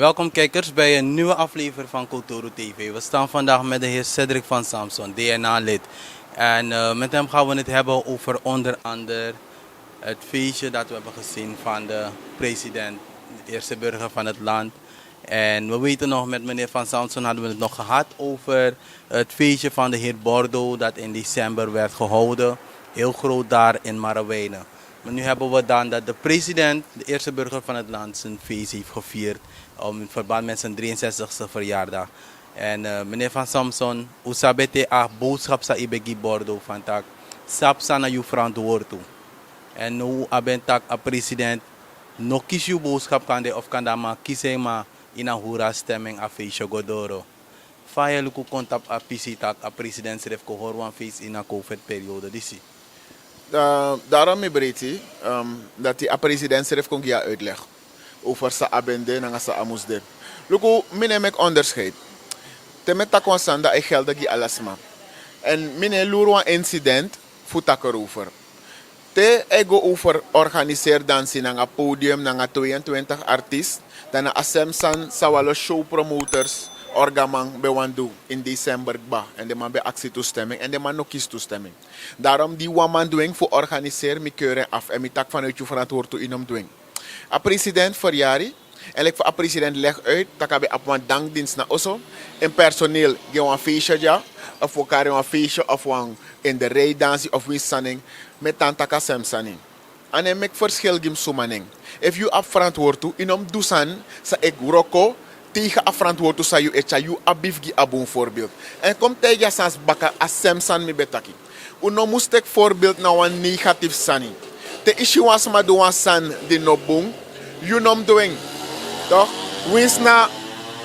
Welkom kijkers bij een nieuwe aflevering van Culturu TV. We staan vandaag met de heer Cedric van Samson, DNA-lid. En met hem gaan we het hebben over onder andere het feestje dat we hebben gezien van de president, de eerste burger van het land. En we weten nog, met meneer Van Samson hadden we het nog gehad over het feestje van de heer Bordo dat in december werd gehouden. Heel groot daar in Marawijnen. Maar nu hebben we dan dat de president, de eerste burger van het land, zijn feest heeft gevierd in verband met zijn 63ste verjaardag. En meneer Van Samson, hoe sabete a boodschap sa ibegi Bordo van tak sap sana je frantwortu. En hoe abentak a president no kies je boodschap kan de of kan dat maar kiezen maar in een hoera stemming a feestje godoro. Faya luku contact a pisitak a president schreef ko een feest in een COVID periode disi. Daarom is het dat de president zelf kon geven uitleg over zijn abende en zijn amusde. Luku, meneer mek onderscheid. Temet takwansan dat ik geld dat alasma. En meneer loer een incident voetak erover. Te ego over organiseer dansen naar een podium naar 22 artiesten. Dan asemsan sawalo show promoters orgamang bewandu in december ba en de man bij actie toestemming en de man nog kies toestemming. Daarom die waman doen voor organiseren mi keuren af en mi tak vanuit je verantwoord in om doen. A president verjari en ik voor a president leg uit dat ik op een dankdienst na osso en personeel gaan een feestje ja of we karen een feestje of we in de rijdansie of wie sanning met tantaka semsani. En ik maak verschil gim sumaning. If you up verantwoord in om dusan sa ik roko tegen afverantwoord sa you etcha you abifgi abun voorbeeld. En kom tegen sans baka asemsan mi betaki. Uno moest ik voorbeeld na een negatief sani. Te issue was ma do san de no bung, you nom doing. Toch? Wins na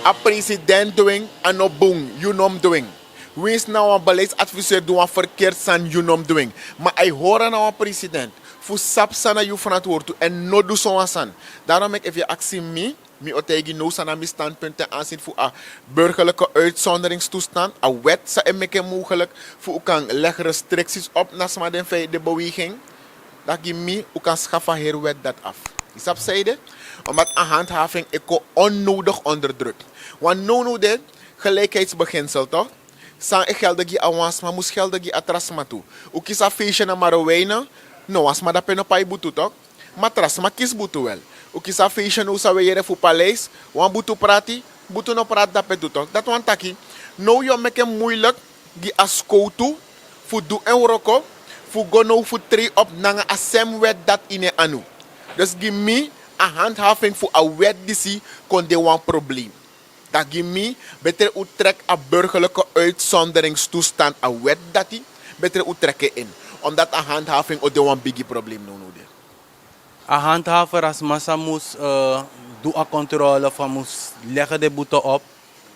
a president doing en no bung, you nom doing. Wins na een beleidsadviseur do een verkeerd san, you nom doing. Maar I hoor na een president. Fu sap sana you verantwoord en no do so san. Daarom ik even actie mi otegi no sana mi standpunten aanzien voor een burgerlijke uitzonderingstoestand. Een wet sa emeke mogelijk voor u kan leggen restricties op na de beweging. Dat je mi u kan schaffen her wet dat af. Is dat zeide? Omdat een handhaving eko onnodig onderdrukt. Want no de gelijkheidsbeginsel toch? San ik geld die avans maar moest geld die atrasma toe. U kies een feestje naar Marawijnen. No, as maar dat pen op je boete toch? Maar tras maar kies boete wel. U kies een feestje nu zou je voor paleis. Wan boete prati, boete no praat dat pen toch? Dat wan taki. Nou je make moeilijk die as koutu voor doe en roko voor go no voor tree op nanga asem wet dat in een anu. Dus give me een handhaving voor een wet die kon de wan probleem. Dat give me beter u trek een burgerlijke uitzonderingstoestand een wet dat die beter u trekken in. Omdat een handhaving ook een biggie probleem nodig. Een handhaver als massa moest doen een controle van moest leggen de boete op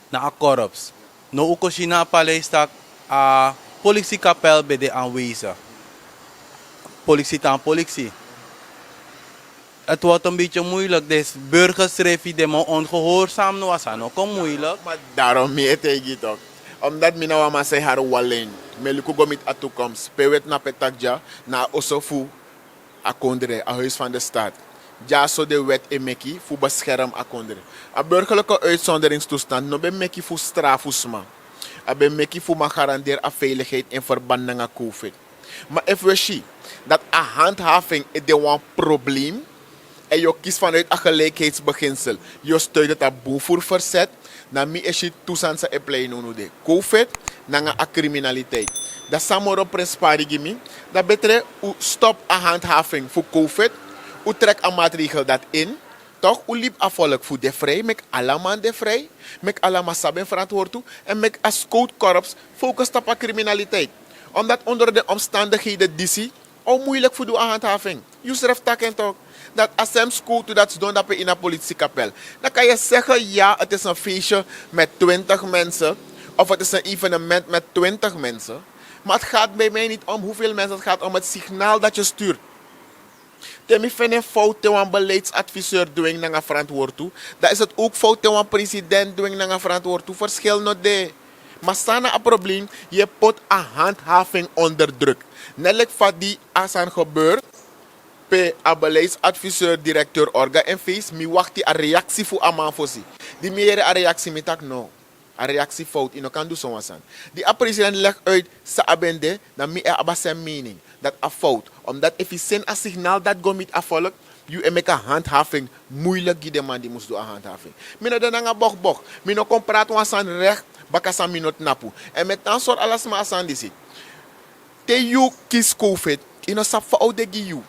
naar een korps. Nou ook als je naar paleis staat, een politiekapel bij de aanwezig. Politie aan politie. Het wordt een beetje moeilijk, dus burgers schrijven die ongehoorzaam was dan ook moeilijk. Maar daarom mee tegen je toch. Omdat mi nou maar say haar wallen. Me luku go met a toekomst. Pewet na petakja na osofu akondre, a huis van de staat. Ja zo de wet emeki voor bescherm akondre. A burgerlijke uitzonderingstoestand no be meki voor strafusma. A be meki voor ma garandeer a veiligheid in verband met COVID. Maar if we zien dat a handhaving is de een probleem en je kiest vanuit een gelijkheidsbeginsel, je steunt het aan boevoerverzet, dan is je toestand te apply de COVID naar een criminaliteit. Dat samoro presparigimi, dat betreft u stop een handhaving voor COVID, u trekt een maatregel dat in, toch u liep afvolk voor de vrij, mek allemaal de vrij, mek allemaal saben verantwoord en mek als codekorps focust op een criminaliteit. Omdat onder de omstandigheden die ook moeilijk voor de handhaving. Je schrijft dat en toch. Dat als hem school toe dat ze doen dat in een politiekapel. Dan kan je zeggen, ja, het is een feestje met 20 mensen. Of het is een evenement met 20 mensen. Maar het gaat bij mij niet om hoeveel mensen. Het gaat om het signaal dat je stuurt. Temi vind een fout te een beleidsadviseur doen naar een verantwoord toe. Dat is het ook fout te een president doen naar een verantwoord toe. Verschil nog de. Maar sana een probleem, je pot een handhaving onder druk. Net wat die als aan gebeurt, pe a beleidsadviseur, directeur orga en feest, mi wacht die een reactie voor aman fosi. Die meer een reactie met tak no. Een reactie fout, je kan doen zoals aan. Die president legt uit sa abende, dan mi er zijn mening. Dat a fout. Omdat if je zendt een signaal dat go met afvolk, je make een handhaving moeilijk die de man die moest doen een handhaving. Mino dan nga bok. Mino kon praten was aan recht, bakasan minot napu. En met dan soort alles maar aan die zit. Te you kies COVID, ino sap fa odegi you.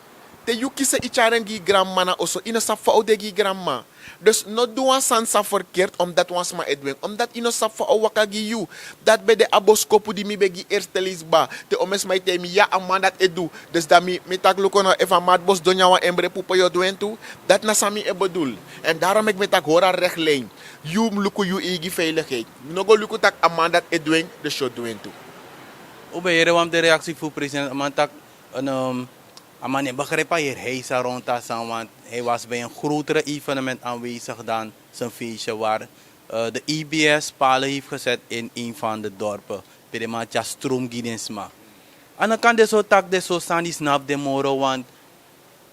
Te you kies icharengi grandma na oso, ino sap fa odegi grandma. Dus no doen sansa verkeerd omdat was maar edwin. Omdat ino sap fa wakagi you. Dat bij de aboskopu die mi begi eerste lisba. Te omes mij te mi ja aman dat edu. Dus dat mi tak lukono eva matbos donya wa embre pupa yo doen tu. Dat na sami e bedoel. En daarom ik met tak hora rechtlijn. You luku you igi veiligheid. No go luku tak aman dat edwin de show doen tu. Hoe ben je want de reactie voor president Amantak? Amane begreep hier hij is rond aan, want hij was bij een grotere evenement aanwezig dan zijn feestje waar de IBS palen heeft gezet in een van de dorpen. Bij de maatja stroomgidinsma. En dan kan dit zo tak de zo staan die snap de moro, want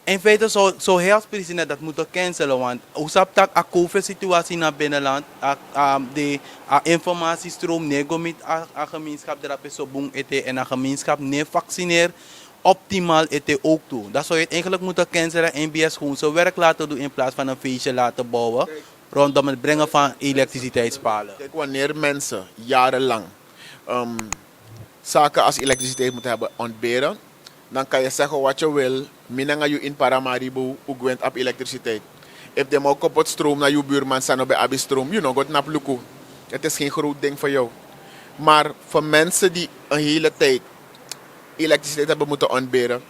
in feite zo heel als president dat moeten cancelen, want hoe sap tak a COVID situatie naar binnenland, de informatiestroom nego met a gemeenschap dat is zo boem ete en a gemeenschap ne vaccineer optimaal ete ook toe. Dat zou je het eigenlijk moeten cancelen en NBS gewoon zijn werk laten doen in plaats van een feestje laten bouwen rondom het brengen van elektriciteitspalen. Kijk, wanneer mensen jarenlang zaken als elektriciteit moeten hebben ontberen, dan kan je zeggen wat je wil. Minanga je in Paramaribo ugwent op elektriciteit. If de ook op het stroom naar je buurman staan bij abistroom, you know, god nap luku. Het is geen groot ding voor jou. Maar voor mensen die een hele tijd elektriciteit hebben moeten ontberen,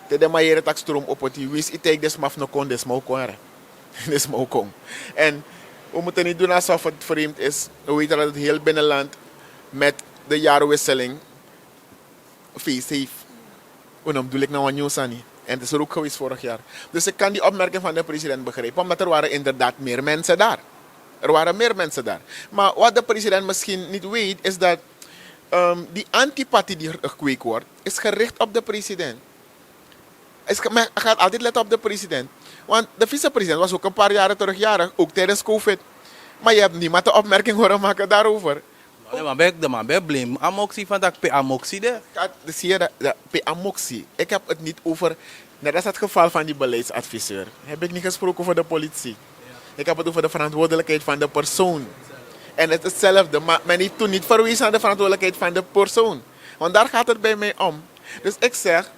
de manier dat stroom op het wist ik take des maf no kon des mau kon. Des mau kon. En we moeten niet doen alsof het vreemd is. We weten dat het heel binnenland met de jaarwisseling feest heeft. En dan bedoel ik nou een nieuws sani. En het is er ook geweest vorig jaar. Dus ik kan die opmerking van de president begrijpen, omdat er waren inderdaad meer mensen daar. Er waren meer mensen daar. Maar wat de president misschien niet weet, is dat die antipathie die gekweekt wordt, is gericht op de president. Men gaat altijd letten op de president. Want de vicepresident was ook een paar jaren terug jarig, ook tijdens COVID. Maar je hebt niemand de opmerking horen maken daarover. De man bij blame. Amoxie van dat pe amoxie de. Zie je dat pe amoxie? Ik heb het niet over, net als het geval van die beleidsadviseur. Heb ik niet gesproken over de politie. Ik heb het over de verantwoordelijkheid van de persoon. En het is hetzelfde, maar men heeft toen niet verwezen aan de verantwoordelijkheid van de persoon. Want daar gaat het bij mij om. Dus ik zeg,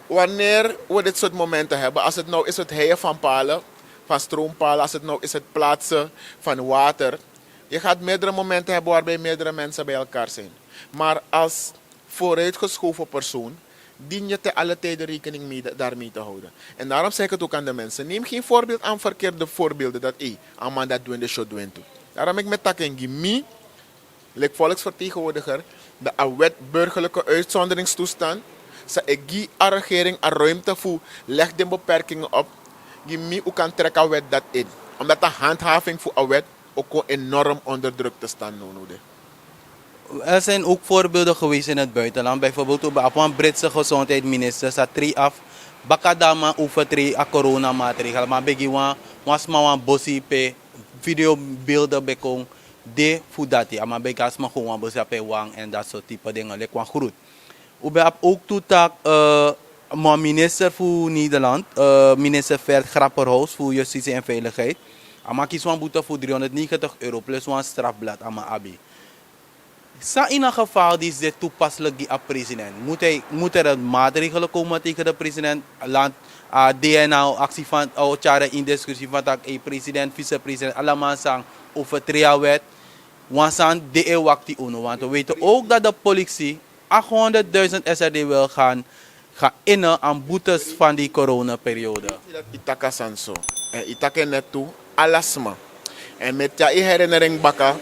wanneer we dit soort momenten hebben, als het nou is het heien van palen, van stroompalen, als het nou is het plaatsen van water. Je gaat meerdere momenten hebben waarbij meerdere mensen bij elkaar zijn. Maar als vooruitgeschoven persoon dien je te alle tijden rekening daarmee te houden. En daarom zeg ik het ook aan de mensen. Neem geen voorbeeld aan verkeerde voorbeelden dat aan man dat doen de show doen toe. Daarom ik met takken gimi, like volksvertegenwoordiger, de wet burgerlijke uitzonderingstoestand, ze ik a regering een ruimte voor, leg de beperkingen op, gimi ook kan trekken wet dat in. Omdat de handhaving voor een wet ook enorm onder druk te staan nodig. Er zijn ook voorbeelden geweest in het buitenland. Bijvoorbeeld op een Britse gezondheidsminister staat 3 af. Bakadama over 3 coronamaatregelen. Maar begi was maar een bossie pe videobeelden bekong de fudati. Maar begi als maar gewoon een bossie pe wang en dat soort type dingen. Lek wan groot. We hebben ook toetak mijn minister voor Nederland, minister Vert Grapperhaus voor Justitie en Veiligheid. Maar kies een boete voor €390 plus een strafblad aan mijn abi. Sa in een geval die is dit toepasselijk die president. Moet er maatregelen komen tegen de president? Land DNA actie van Ochara in discussie van dat president, vicepresident, allemaal zijn over 3 wet. Want de wakti uno. Want we weten ook dat de politie 800.000 SRD wil gaan innen aan boetes van die coronaperiode. Itaka sanso. Itaka net toe. Alasma. En met ja herinnering baka.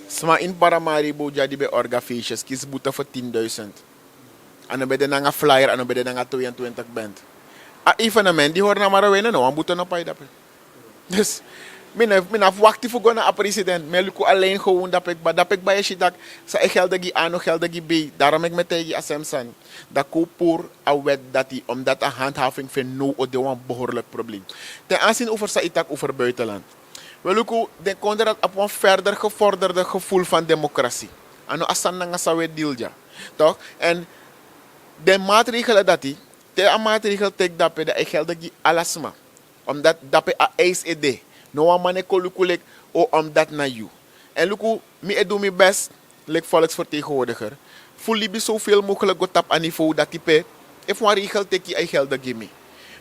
Sma in Paramaribo jadi bij orgafeestjes kies boete voor 10.000. En dan ben je een flyer en dan ben je een 22 bent. A evenement die hoort naar maar winnen nou, aan boete op je dappen. Dus mijn wacht voor gaan naar de president. Mijn luku alleen gewoon dat ik bij je shit dat ik geld die aan of geld die bij. Daarom ik met tegen Samson. Dat kooppoor een wet dat die omdat de handhaving van no of de een behoorlijk probleem. Ten aanzien over sa itak over buitenland. We lukken de konderat op een verder gevorderde gevoel van democratie. Ano asan na nga sa wedilja. Toch? En de maatregelen dat die, de maatregel tek dape de geldig die alasma. Omdat dape a eis ede. No one mane ko lukulek o omdat na you. En luku, mi doe mijn best, like volksvertegenwoordiger. Voel libi zoveel mogelijk go tap aan niveau dat type. If one regel tek je geldig gimme.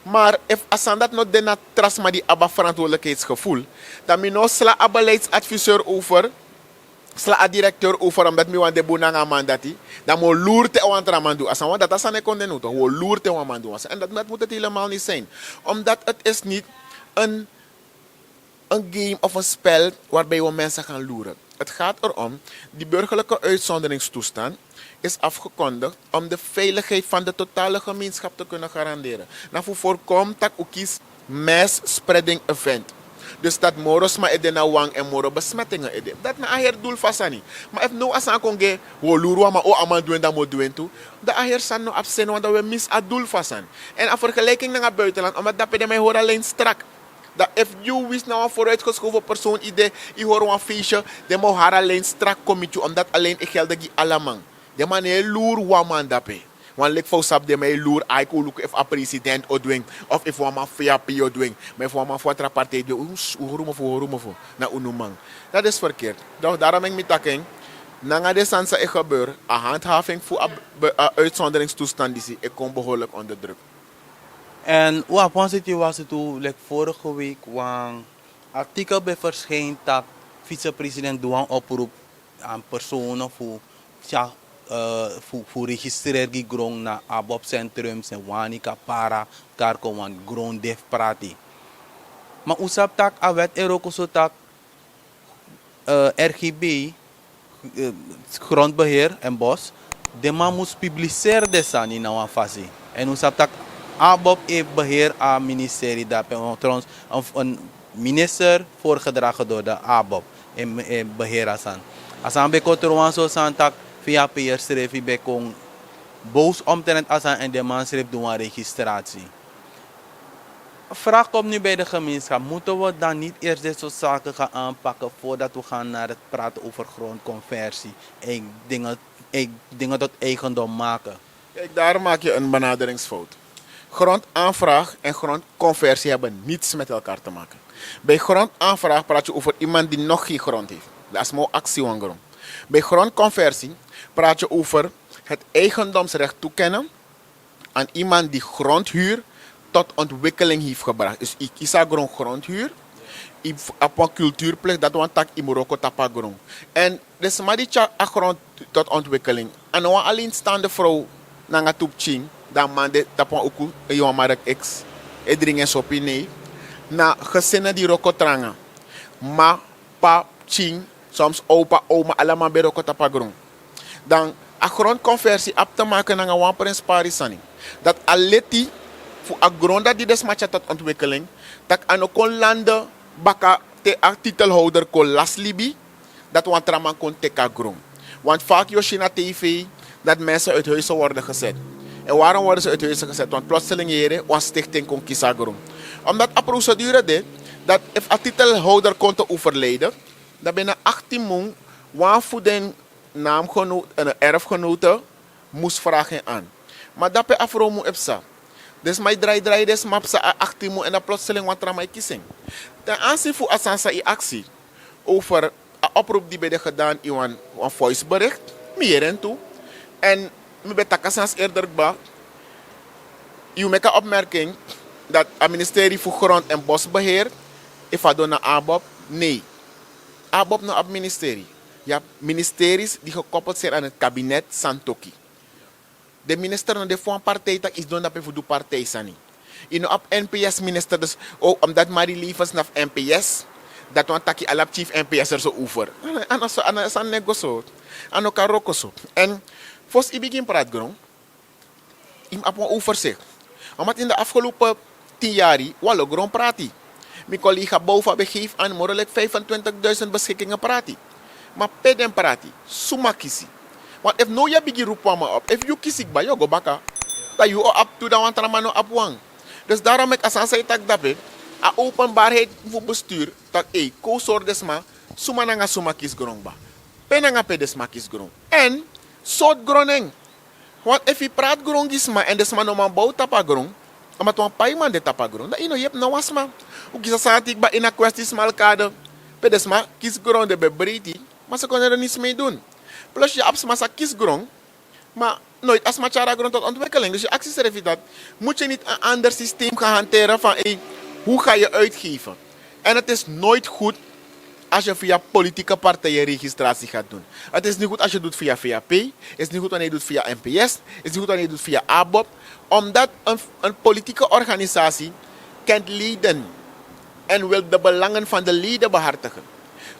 Maar if asan dat no den na trasma die abba verantwoordelijkheidsgevoel, dan mi no sla a beleidsadviseur over, sla a directeur over omdat mi wan de bonanga mandati, dan mo loert te wan tramandu. Asan wan dat asan e kondenuto, ho loert te wan mandu. En dat moet het helemaal niet zijn. Omdat het is niet een game of een spel waarbij we mensen gaan loeren. Het gaat erom, die burgerlijke uitzonderingstoestand is afgekondigd om de veiligheid van de totale gemeenschap te kunnen garanderen. Daarvoor voorkomt dat ook iets mass spreading event. Dus dat moros maar edena wang en moro besmettingen ede. Dat na aher doel fasani. Maar if no asan konge wo luru maar o aman doen dat mo doen toe. De aher san no absen want we mis a doel fasan. En aan vergelijking naar buitenland omdat dat bij mij hoor alleen strak. Dat if you wist nou een vooruitgeschoven persoon idee, je hoort een feestje, dan moet haar alleen strak komen toe, omdat alleen ik geld die allemaal. De man heel loer waman dape. Want ik voor sap de mij loer, ik wil look if a president o doen, of if waman VP o doen, maar if waman voor een partij doen, hoor me voor, na unumang. Dat is verkeerd. Daarom ik met taking, na de sansa ik gebeur, a handhaving voor uitzonderingstoestand die ik kom behoorlijk onder druk. En op een situatie toe, like vorige week, een artikel bij verscheen dat vicepresident doet een oproep aan personen voor registreren die grond naar abopcentrums en wanika para karko wan grond def prati. Maar usap tak awet eroko so tak RGB grondbeheer en bos, de man moest publiceren de sani na een fase. En usap tak ABOP heeft beheer aan ministerie dat trouwens een minister voorgedragen door de ABOP en beheer aan. Als aan bekoterwan zo zijn tak via PR schreef bij kon boos omtrent aan en de man schreef doen een registratie. Vraag komt nu bij de gemeenschap, moeten we dan niet eerst dit soort zaken gaan aanpakken voordat we gaan naar het praten over grondconversie en dingen tot eigendom maken? Kijk, daar maak je een benaderingsfout. Grondaanvraag en grondconversie hebben niets met elkaar te maken. Bij grondaanvraag praat je over iemand die nog geen grond heeft. Dat is mooi actie van grond. Bij grondconversie praat je over het eigendomsrecht toekennen aan iemand die grondhuur tot ontwikkeling heeft gebracht. Dus ik kies grondhuur. Ik heb een cultuurplicht dat we een tak in Marokko tapa grond. En dus maar die grond tot ontwikkeling. En een alleenstaande vrouw naar een toepching. Dan man de tapan ook een mark X. Edringen sopine. Na gezinnen die rokotranga. Ma, pa, ching. Soms opa, oma, allemaal bij rokotapagron. Dan a grondconversie op te maken naar een wamper sparisani. Dat aleti voor a grond dat die desmatcha tot ontwikkeling. Dat aan kon landen baka te a titelhouder kon laslibi. Dat want traman kon teka grond. Want vaak Yoshina TV dat mensen uit huizen worden gezet. En waarom worden ze uit huizen gezet? Want plotseling hier een stichting kon kiezen grond. Omdat a procedure dit, dat if a titelhouder kon te overlijden, dan binnen 18 maanden, waar voor de naamgenoot en erfgenoten moest vragen aan. Maar dat is afromo epsa. Dus mij draai des mapsa 18 maanden en dan plotseling wat er mij kiezen. Ten aanzien voor Asansa in actie over een oproep die bij gedaan in een voicebericht, meer en toe. En ik ben takasans eerder ba. Je maakt een opmerking dat het ministerie voor Grond en Bosbeheer, if I naar ABOP, nee. ABOP naar het ministerie. Je hebt ministeries die gekoppeld zijn aan het kabinet Santoki. De minister van de partij is doen dat voor de partij sani. In op NPS minister dus omdat Marie Lievens naar NPS dat we taki alap chief NPS er zo over. En san negoso. En ook rokoso. En volgens ik begin praat grond. Ik heb een overzicht. Omdat in de afgelopen 10 jaar wallo grond praat. Mijn collega boven begeeft aan morelijk 25.000 beschikkingen praat. Maar pedem praat. Suma kisi. Want if no ya bigi roep me op. If you kisik ba yo go baka. Dat you up to da wan tramano op wang. Dus daarom ik asan say tak dape. A openbaarheid voor bestuur. Dat ko soort desma. Suma nanga suma kies grond ba. Penanga pe desma kies grond. En soort groneng. Want if je praat grond gisma en desma no man bouw tapa grond. Ama tuan paiman de tapa grond. Da ino yep na wasma. O kisa satik ba ina kwestie smal kade. Pe desma kies grond de bebriti. Maar ze kunnen er niets mee doen. Plus je absma sa kies grond. Maar nooit als machara grond tot ontwikkeling. Dus je acties dat moet je niet een ander systeem gaan hanteren van hoe ga je uitgeven. En het is nooit goed als je via politieke partijen registratie gaat doen. Het is niet goed als je doet via VAP. Het is niet goed wanneer je doet via NPS. Het is niet goed wanneer je doet via ABOP. Omdat een politieke organisatie kent leden en wil de belangen van de leden behartigen.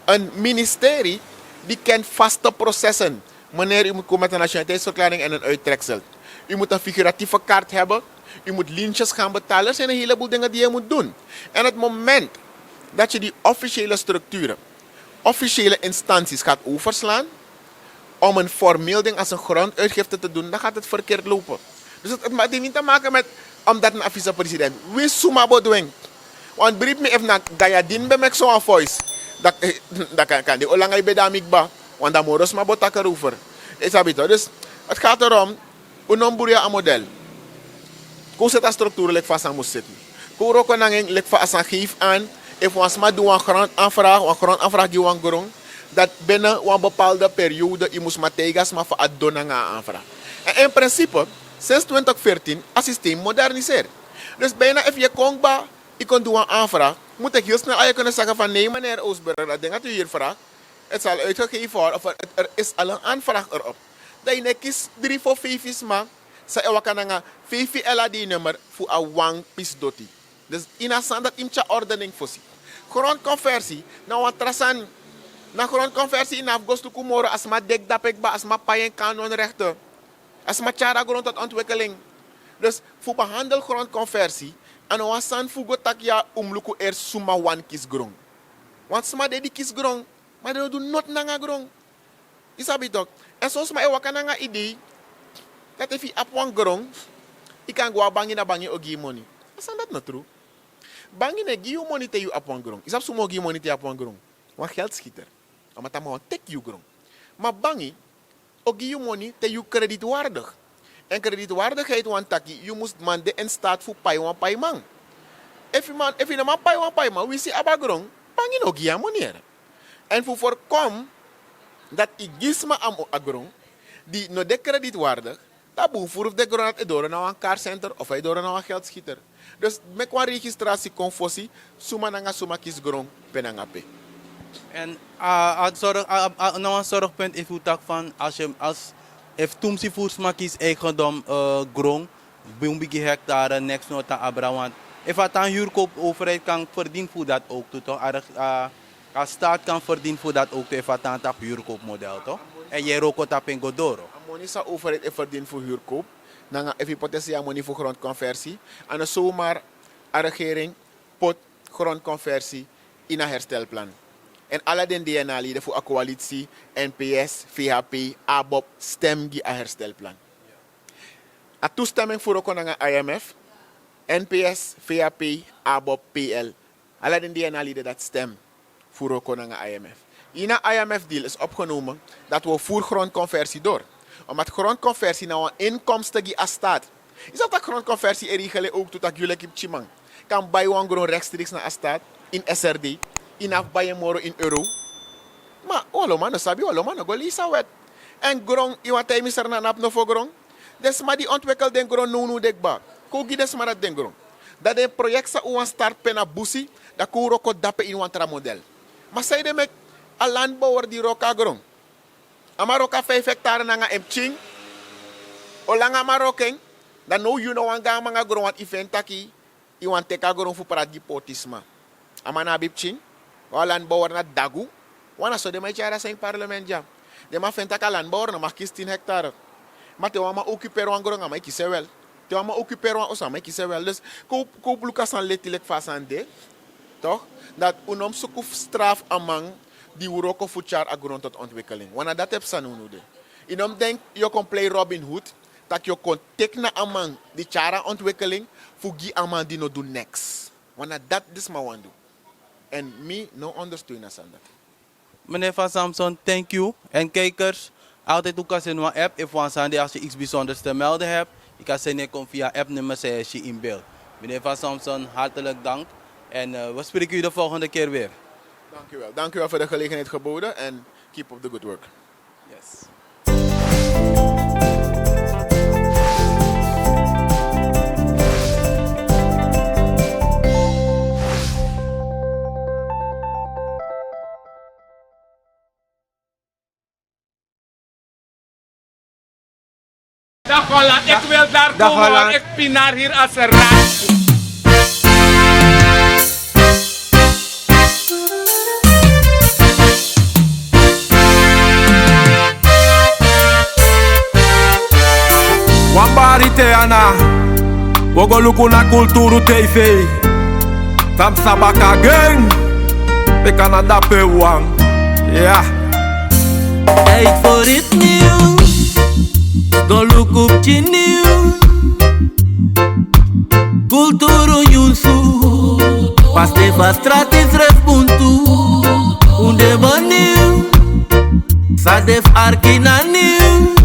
Een ministerie die kent vaste processen. Wanneer u moet komen met een nationaliteitsverklaring en een uittreksel. U moet een figuratieve kaart hebben. U moet lintjes gaan betalen. Er zijn een heleboel dingen die je moet doen. En het moment dat je die officiële structuren, officiële instanties gaat overslaan om een formeel ding als een gronduitgifte te doen, dan gaat het verkeerd lopen. Dus het heeft niet te maken met omdat een vice-president. Wie sumabo doen? Want brief me even naar Gayadin bij mij zo'n voice. Dat kan die olangay bedamik ba. Want dan moet je maar botakken over. Dus het gaat erom, een boeria model. Hoe zit de structuur lek vast aan moet zitten? Hoe roken dan lek vast aan geef aan, if we maar doen een grondaanvraag die we grond, dat binnen een bepaalde periode je moet maar tegas maar voor het doen aan aanvraag. En in principe, sinds 2014, het systeem moderniseert. Dus bijna if je kongba, je kon doen een aanvraag, moet ik heel snel aan je kunnen zeggen van nee meneer Oosburger, dat ding dat u hier vraagt, het zal uitgegeven worden of er is al een aanvraag erop. Dat je kies 3 voor 5 is maar, zei we kan 5 LAD-nummer voor een wang pisdoti. Dus in een zand dat imtja ordening voorzien. Grondconversie, nou wat trasan, na grondconversie in Afgosto Kumoro, als ma dek dapekba, als ma payen kanonrechten, als ma tjara grond tot ontwikkeling. Dus voor behandel grondconversie, en we san fugo takja umluku suma wan kies grond. Want sma de die kies grond, maar dat doen not nanga grond. Isabi toch? En soms maar ewa nanga idee, dat if je op one grond, je kan go bangi na bangi ogi money. Is dat not true? Bangi ne give you money te you op one grond. Is dat sumo give money te op one grond? Want geldschieter. Omdat dat maar take you grond. Maar bangi, ogi you money te you kredietwaardig. En kredietwaardigheid want taki, je moest man de in staat voor pay wan pay man. If je na man pay wan pay man, we see aba grond, bangi no give money. En voor voorkom dat ik gisma am agrong die no de kredietwaardig, dat boe voor de grond het door naar een kaarcenter of hij door naar een geldschieter. Dus met qua registratie confusie, suma nanga suma kies grond penanga pe. En nou een zorgpunt is hoe tak van als toemsi voersma kies eigendom grond, boembigi hectare, next nota abra, want if het aan huurkoop overheid kan verdienen voor dat ook toe toch? Als staat kan verdienen voor dat ook even aan het huurkoopmodel toch? En jij rookt dat in Godoro. Money sa overheid verdient voor huurkoop. Dan heb je potentie money voor grondconversie. En dan zomaar de regering pot grondconversie in een herstelplan. En alle den DNA-leden voor een coalitie, NPS, VHP, ABOP, stem die een herstelplan. A toestemming voor ook een IMF, NPS, VHP, ABOP, PL. Alle den DNA-leden dat stem voor ook een IMF. In een IMF-deal is opgenomen dat we voor grondconversie door. Omdat grondconversie nou een inkomsten die staat. Is dat grondconversie er regelen ook tot dat jullie kip chimang. Kan bij een grond rechtstreeks naar staat in SRD, in afbayen moro in euro. Maar olo man, sabi olo man, go lisa wet. En grond, iwan tijd mister na nap no voor grond. Dus maar die ontwikkeld den grond no dekba. Kogi des maar dat den grond. Dat een project sa uwan start pena busi, dat ko roko dape in wantra model. Maar zij de met een landbouwer die roka grond. Amaroka 5 hectare nanga empching. Olanga marokeng. Dan no you know wanga manga grond wat event taki. Iwan teka grond fu para dipotisma. Amana bipching. Wa landbouwer na dagu. Wana so de mai chara sa in parlement ja. De ma fentaka landbouwer na ma 10 hectare. Maar te wama occuper wan grond ama kise wel. Te wama occuper wan osama kise wel. Dus ko luka san letterlijk fasan de. Toch? Dat unom sukuf straf amang die uroko fuchar a grond tot ontwikkeling. Wanneer dat heb sanunude. Inom denk je kon play Robin Hood. Dat je kon tekenen amang die chara ontwikkeling. Fugi amang die no do next. Want dat is maar want doen. En me no ondersteunen aan dat. Meneer Van Samson, thank you. En kijkers, altijd ook als je een app, als je iets bijzonders te melden hebt, je kan ze komen via appnummer je in beeld. Meneer Van Samson, hartelijk dank. En we spreken u de volgende keer weer. Dankjewel. Dankjewel voor de gelegenheid geboden en keep up the good work. Yes. Dag Holland, ik wil daar komen, want ik pinaar hier als een raad. Wambari Teana, wogo luku na Culturu TV. Tam sabaka gang, we Canada pe wang. Ja. Tijd voor het nieuws, go look op je nieuws. Culturu nieuwsu, pas te va stratis respuntu. Unde baniu, sa def arkina nieuws.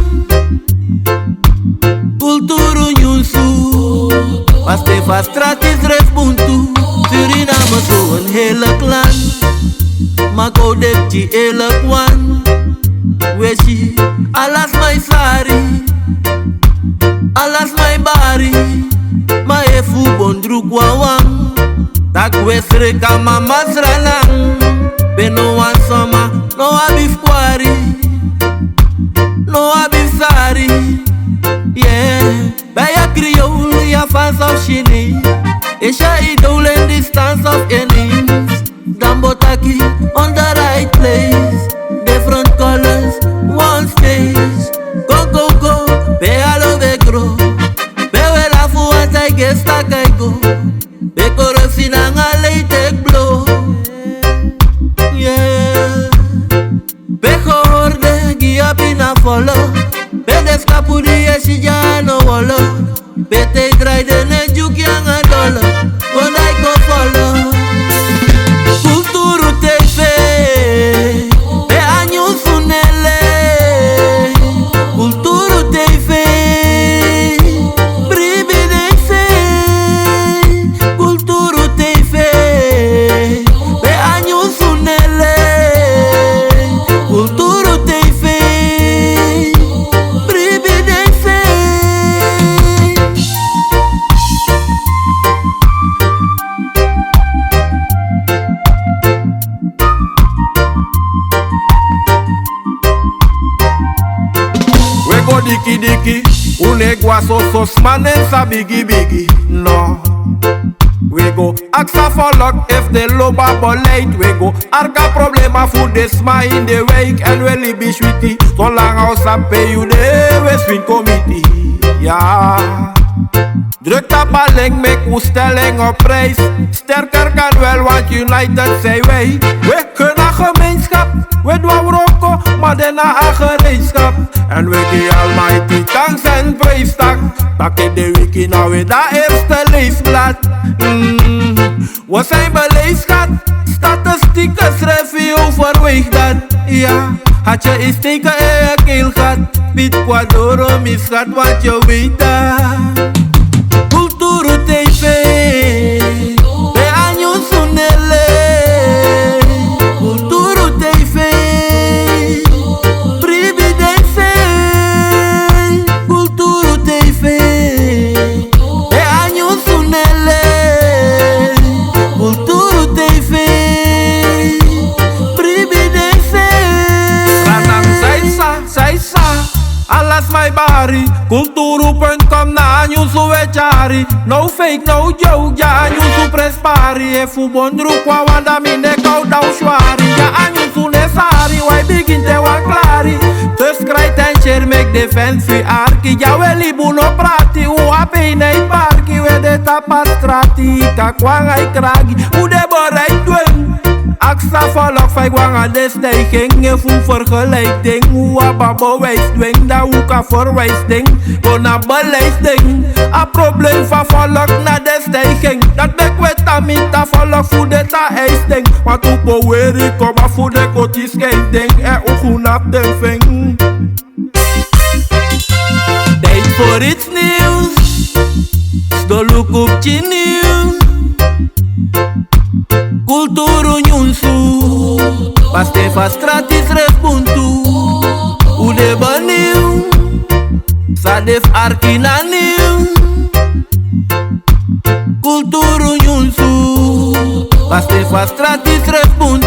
Culturu nieuwsu, pas te va stratis respuntu. Suriname zo'n hele clan, maar go dep die hele kwan. Weshi, alas my sari, alas my bari, ma efu bondru kwawang. Tak wesre kama masranang, beno wan soma, no abif kwari, no abif sari. Yeah, bij a Creole, ja fans of Chini, Isha idol in distance of enemies. Dan botaki on the right place, different colors, one stage. Go, go, go, be alo be grow. Be we la fu as I guess like I go. Be korosi na ngale take blow. Yeah. Be horde, gia pina follow. Be descapuri e si ja no wolo. Be te dry de ne juki ang a dollar. When I go follow Culturu TV, be anyu sunele. Culturu TV, bribi de fe. Culturu TV, be anyu sunele. Culturu TV, bribi de fe. We go diki diki, unegwa sos manen sa bigi bigi. No. We go aksa for luck if the loba boleit. We go arka problema voor de sma in de week. En we libi sweetie, so lang als a pay you de we swing committee. Ja. Druk dat balling, make uw stelling op prijs. Sterker kan wel, want United zijn wij. We kunnen gemeenschap, we doen roko, maar daarna een gereedschap. En we geven Almighty thanks en prijs tak. Tak in de wiki nou weer dat eerste leesblad. We zijn beleefd, schat. Statistieken schrijf je overweeg dat. Ja, had je eens teken in je keel gehad. Piet Quadoro misgaat, want je weet dat. Culturu TV, be anyu sunele. Culturu TV, bribi de fe. Culturu TV, be anyu sunele. Culturu TV, bribi de fe. Ranang saisa, alas my bari. Culturu.com na anyusu wechari. No fake, no joke, ja anyusu prespari. E fu bondru kwa wanda mine kau dau shwari. Ja anyusu nesari, why begin te wan klari. Subscribe and share, make defense fi arki. Ja weli buno prati, u ape nei parki. We de tapas strati, kakwang ay kragi. U de borai dwen. Aksa volk vijf wangen de stijging. En voel vergelijking. Hoe ababo wijsdwing. Dat hoe kan verwijsding. Bona beleiding. A probleem van volk na de stijging. Dat bekwet amita volk voor de ta eisding. Want hoe power ik kom af voor de koties scheiding. En hoe goed op de ving. Tijd voor iets nieuws. Doluk op je nieuws. Culturu nieuws. Paste van straat is respuntu. Ude banieuw. Sadef arkina nieuw. Culturu nieuws. Paste van straat is respuntu.